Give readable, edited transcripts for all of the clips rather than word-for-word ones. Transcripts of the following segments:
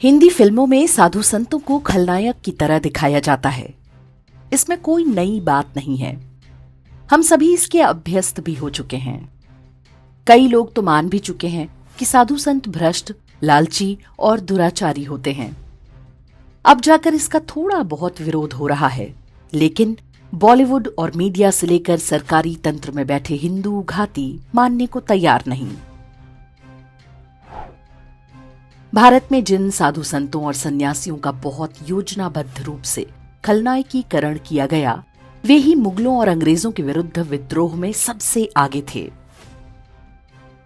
हिंदी फिल्मों में साधु संतों को खलनायक की तरह दिखाया जाता है। इसमें कोई नई बात नहीं है। हम सभी इसके अभ्यस्त भी हो चुके हैं। कई लोग तो मान भी चुके हैं कि साधु संत भ्रष्ट, लालची और दुराचारी होते हैं। अब जाकर इसका थोड़ा बहुत विरोध हो रहा है, लेकिन बॉलीवुड और मीडिया से लेकर सरकारी तंत्र में बैठे हिंदू घाती मानने को तैयार नहीं। भारत में जिन साधु संतों और सन्यासियों का बहुत योजनाबद्ध रूप से खलनायकीकरण किया गया, वे ही मुगलों और अंग्रेजों के विरुद्ध विद्रोह में सबसे आगे थे।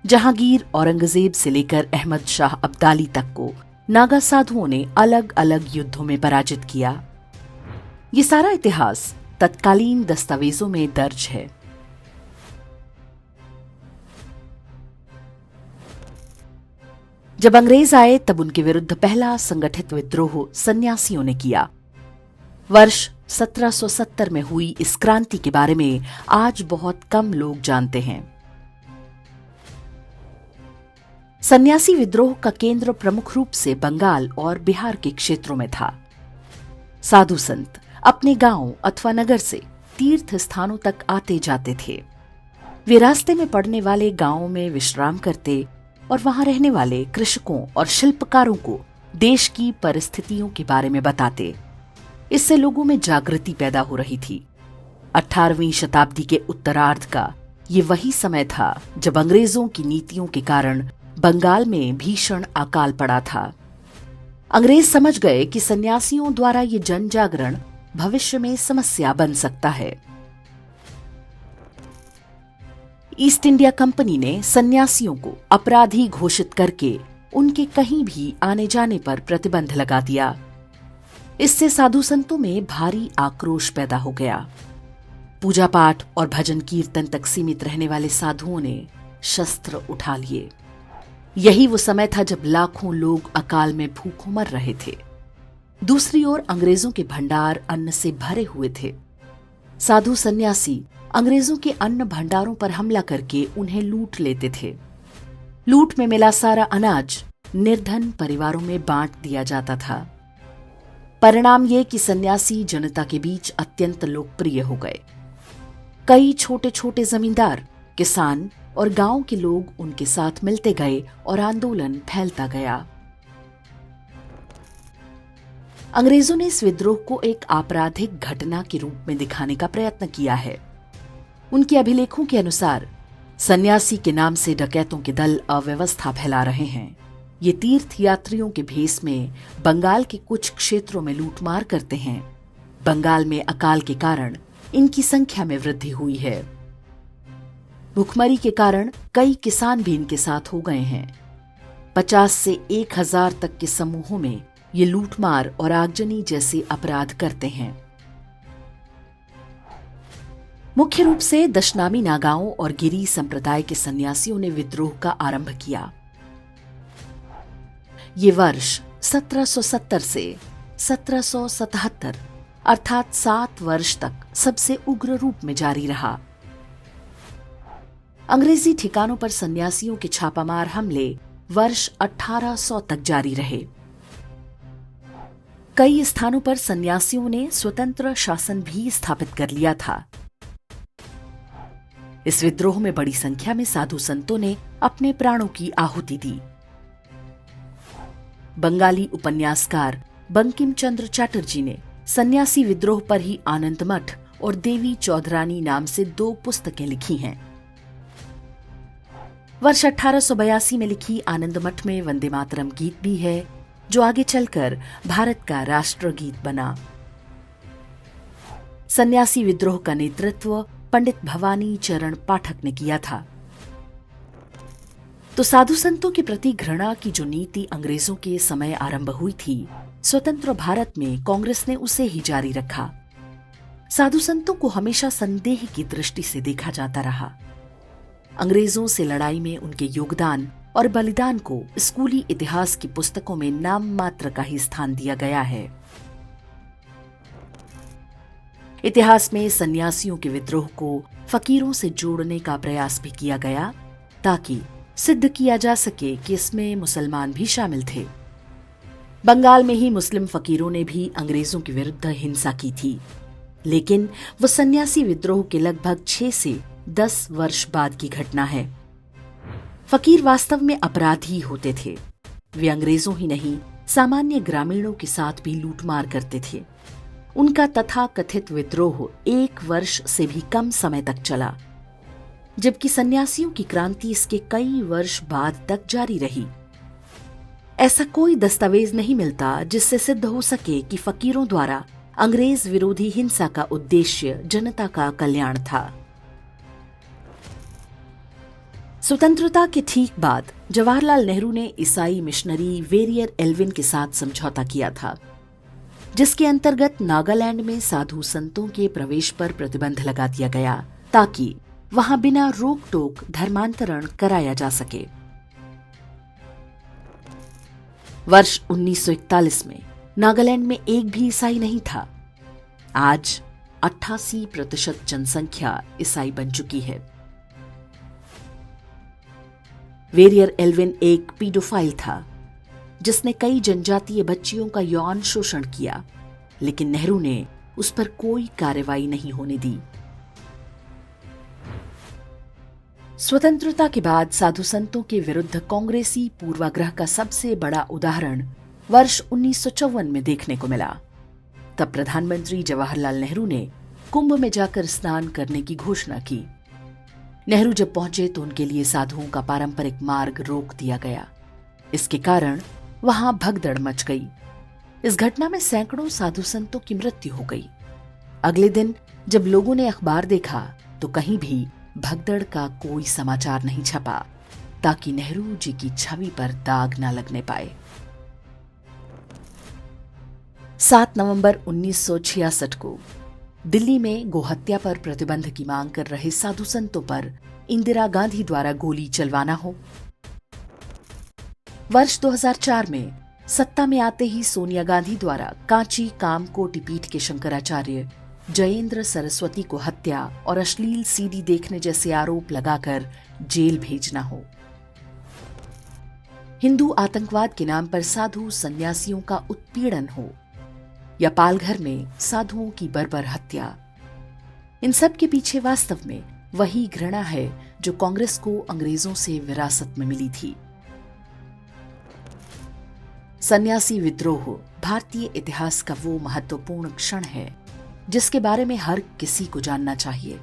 जहांगीर, औरंगजेब से लेकर अहमद शाह अब्दाली तक को नागा साधुओं ने अलग अलग युद्धों में पराजित किया। ये सारा इतिहास तत्कालीन दस्तावेजों में दर्ज है। जब अंग्रेज आए तब उनके विरुद्ध पहला संगठित विद्रोह सन्यासियों ने किया। वर्ष 1770 में हुई इस क्रांति के बारे में आज बहुत कम लोग जानते हैं। सन्यासी विद्रोह का केंद्र प्रमुख रूप से बंगाल और बिहार के क्षेत्रों में था। साधु संत अपने गांव अथवा नगर से तीर्थ स्थानों तक आते जाते थे। वे रास्ते में पड़ने वाले गांवों में विश्राम करते और वहां रहने वाले कृषकों और शिल्पकारों को देश की परिस्थितियों के बारे में बताते। इससे लोगों में जागृति पैदा हो रही थी। 18वीं शताब्दी के उत्तरार्ध का ये वही समय था जब अंग्रेजों की नीतियों के कारण बंगाल में भीषण अकाल पड़ा था। अंग्रेज समझ गए कि सन्यासियों द्वारा ये जन जागरण भविष्य में समस्या बन सकता है। ईस्ट इंडिया कंपनी ने सन्यासियों को अपराधी घोषित करके उनके कहीं भी आने जाने पर प्रतिबंध लगा दिया। इससे साधु संतों में भारी आक्रोश पैदा हो गया। पूजा पाठ और भजन कीर्तन तक सीमित रहने वाले साधुओं ने शस्त्र उठा लिए। यही वो समय था जब लाखों लोग अकाल में भूखों मर रहे थे। दूसरी ओर अंग्रेजों के भंडार अन्न से भरे हुए थे। साधु सन्यासी अंग्रेजों के अन्न भंडारों पर हमला करके उन्हें लूट लेते थे। लूट में मिला सारा अनाज निर्धन परिवारों में बांट दिया जाता था। परिणाम ये कि सन्यासी जनता के बीच अत्यंत लोकप्रिय हो गए। कई छोटे छोटे जमींदार, किसान और गांव के लोग उनके साथ मिलते गए और आंदोलन फैलता गया। अंग्रेजों ने इस विद्रोह को एक आपराधिक घटना के रूप में दिखाने का प्रयत्न किया है। उनके अभिलेखों के अनुसार सन्यासी के नाम से डकैतों के दल अव्यवस्था फैला रहे हैं। ये तीर्थ यात्रियों के भेष में बंगाल के कुछ क्षेत्रों में लूटमार करते हैं। बंगाल में अकाल के कारण इनकी संख्या में वृद्धि हुई है। भूखमरी के कारण कई किसान भी इनके साथ हो गए हैं। 50 से 1000 तक के समूहों में ये लूटमार और आगजनी जैसे अपराध करते हैं। मुख्य रूप से दशनामी नागाओं और गिरी संप्रदाय के सन्यासियों ने विद्रोह का आरंभ किया। ये वर्ष 1770 से 1777 अर्थात 7 वर्ष तक सबसे उग्र रूप में जारी रहा। अंग्रेजी ठिकानों पर सन्यासियों के छापामार हमले वर्ष 1800 तक जारी रहे। कई स्थानों पर सन्यासियों ने स्वतंत्र शासन भी स्थापित कर लिया था। इस विद्रोह में बड़ी संख्या में साधु संतों ने अपने प्राणों की आहुति दी। बंगाली उपन्यासकार बंकिम चंद्र चटर्जी ने सन्यासी विद्रोह पर ही आनंद मठ और देवी चौधरानी नाम से 2 पुस्तकें लिखी हैं। वर्ष 1882 में लिखी आनंद मठ में वंदे मातरम गीत भी है, जो आगे चलकर भारत का राष्ट्रगीत बना। सन्यासी विद्रोह का नेतृत्व पंडित भवानी चरण पाठक ने किया था। तो साधु संतों के प्रति घृणा की जो नीति अंग्रेजों के समय आरंभ हुई थी, स्वतंत्र भारत में कांग्रेस ने उसे ही जारी रखा। साधु संतों को हमेशा संदेह की दृष्टि से देखा जाता रहा। अंग्रेजों से लड़ाई में उनके योगदान और बलिदान को स्कूली इतिहास की पुस्तकों में नाम मात्र का ही स्थान दिया गया है। इतिहास में सन्यासियों के विद्रोह को फकीरों से जोड़ने का प्रयास भी किया गया, ताकि सिद्ध किया जा सके कि इसमें मुसलमान भी शामिल थे। बंगाल में ही मुस्लिम फकीरों ने भी अंग्रेजों के विरुद्ध हिंसा की थी, लेकिन वो सन्यासी विद्रोह के लगभग 6 से 10 वर्ष बाद की घटना है। फकीर वास्तव में अपराधी होते थे। वे अंग्रेजों ही नहीं, सामान्य ग्रामीणों के साथ भी लूटमार करते थे। उनका तथाकथित विद्रोह 1 वर्ष से भी कम समय तक चला, जबकि सन्यासियों की क्रांति इसके कई वर्ष बाद तक जारी रही। ऐसा कोई दस्तावेज नहीं मिलता जिससे सिद्ध हो सके कि फकीरों द्वारा अंग्रेज विरोधी हिंसा का उद्देश्य जनता का कल्याण था। स्वतंत्रता के ठीक बाद जवाहरलाल नेहरू ने ईसाई मिशनरी वेरियर एल्विन के साथ समझौता किया था, जिसके अंतर्गत नागालैंड में साधु संतों के प्रवेश पर प्रतिबंध लगा दिया गया ताकि वहां बिना रोक टोक धर्मांतरण कराया जा सके। वर्ष 1941 में नागालैंड में एक भी ईसाई नहीं था। आज 88% जनसंख्या ईसाई बन चुकी है। वेरियर एल्विन एक पीडोफाइल था जिसने कई जनजातीय बच्चियों का यौन शोषण किया, लेकिन नेहरू ने उस पर कोई कार्रवाई नहीं होने दी। स्वतंत्रता के बाद साधु संतों के विरुद्ध कांग्रेसी पूर्वाग्रह का सबसे बड़ा उदाहरण वर्ष 1954 में देखने को मिला। तब प्रधानमंत्री जवाहरलाल नेहरू ने कुंभ में जाकर स्नान करने की घोषणा की। नेहरू जब पहुंचे तो उनके लिए साधुओं का पारंपरिक मार्ग रोक दिया गया। इसके कारण वहां भगदड़ मच गई। इस घटना में सैकड़ों साधु संतों की मृत्यु हो गई। अगले दिन जब लोगों ने अखबार देखा तो कहीं भी भगदड़ का कोई समाचार नहीं छपा, ताकि नेहरू जी की छवि पर दाग न लगने पाए। 7 नवंबर 1966 को दिल्ली में गोहत्या पर प्रतिबंध की मांग कर रहे साधु संतों पर इंदिरा गांधी द्वारा गोली चलवाना हो। वर्ष 2004 में सत्ता में आते ही सोनिया गांधी द्वारा कांची कामकोटि पीठ के शंकराचार्य जयेंद्र सरस्वती को हत्या और अश्लील सीडी देखने जैसे आरोप लगाकर जेल भेजना हो। हिंदू आतंकवाद के नाम पर साधु सन्यासियों का उत्पीड़न हो, या पालघर में साधुओं की बर्बर हत्या। इन सब के पीछे वास्तव में वही घृणा है जो कांग्रेस को अंग्रेजों से विरासत में मिली थी। सन्यासी विद्रोह भारतीय इतिहास का वो महत्वपूर्ण क्षण है जिसके बारे में हर किसी को जानना चाहिए,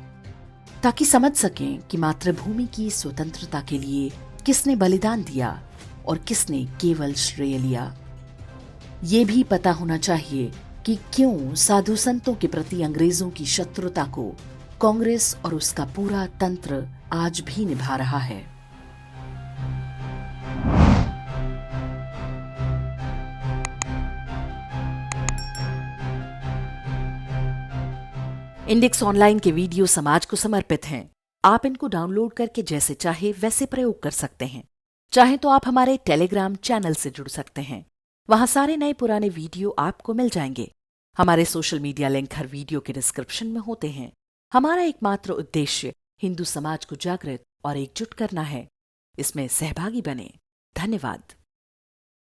ताकि समझ सकें कि मातृभूमि की स्वतंत्रता के लिए किसने बलिदान दिया और किसने केवल श्रेय लिया। ये भी पता होना चाहिए कि क्यों साधु संतों के प्रति अंग्रेजों की शत्रुता को कांग्रेस और उसका पूरा तंत्र आज भी निभा रहा है। इंडेक्स ऑनलाइन के वीडियो समाज को समर्पित हैं। आप इनको डाउनलोड करके जैसे चाहे वैसे प्रयोग कर सकते हैं। चाहे तो आप हमारे टेलीग्राम चैनल से जुड़ सकते हैं। वहां सारे नए पुराने वीडियो आपको मिल जाएंगे। हमारे सोशल मीडिया लिंक हर वीडियो के डिस्क्रिप्शन में होते हैं। हमारा एकमात्र उद्देश्य हिंदू समाज को जागृत और एकजुट करना है। इसमें सहभागी बने। धन्यवाद।